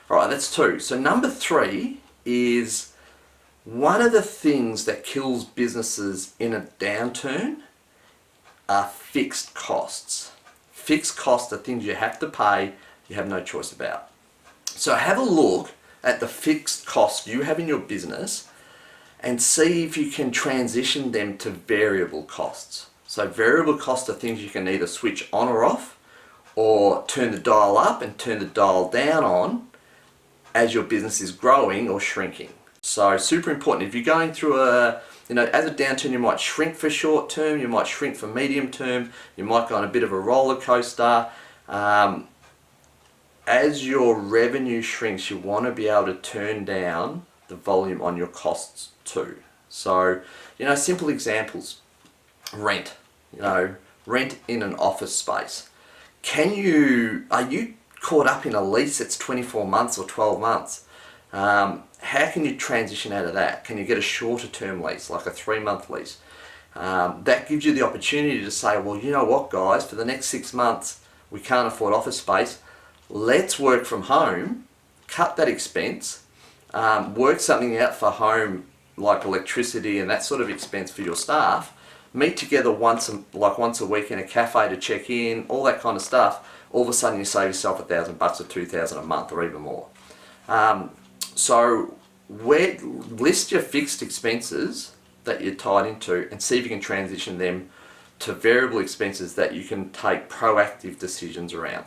All right, that's two. So number three is one of the things that kills businesses in a downturn are fixed costs. Fixed costs are things you have to pay, you have no choice about. So have a look at the fixed costs you have in your business and see if you can transition them to variable costs. So variable costs are things you can either switch on or off, or turn the dial up and turn the dial down on as your business is growing or shrinking. So super important. If you're going through as a downturn, you might shrink for short term, you might shrink for medium term, you might go on a bit of a roller coaster. As your revenue shrinks, you want to be able to turn down the volume on your costs too. So, simple examples. Rent. Rent in an office space. Are you caught up in a lease that's 24 months or 12 months? How can you transition out of that? Can you get a shorter term lease, like a 3-month lease? That gives you the opportunity to say, well, you know what, guys, for the next 6 months, we can't afford office space. Let's work from home, cut that expense, work something out for home, like electricity and that sort of expense for your staff. Meet together once a week in a cafe to check in, all that kind of stuff. All of a sudden you save yourself $1,000 or $2,000 a month or even more. So list your fixed expenses that you're tied into and see if you can transition them to variable expenses that you can take proactive decisions around.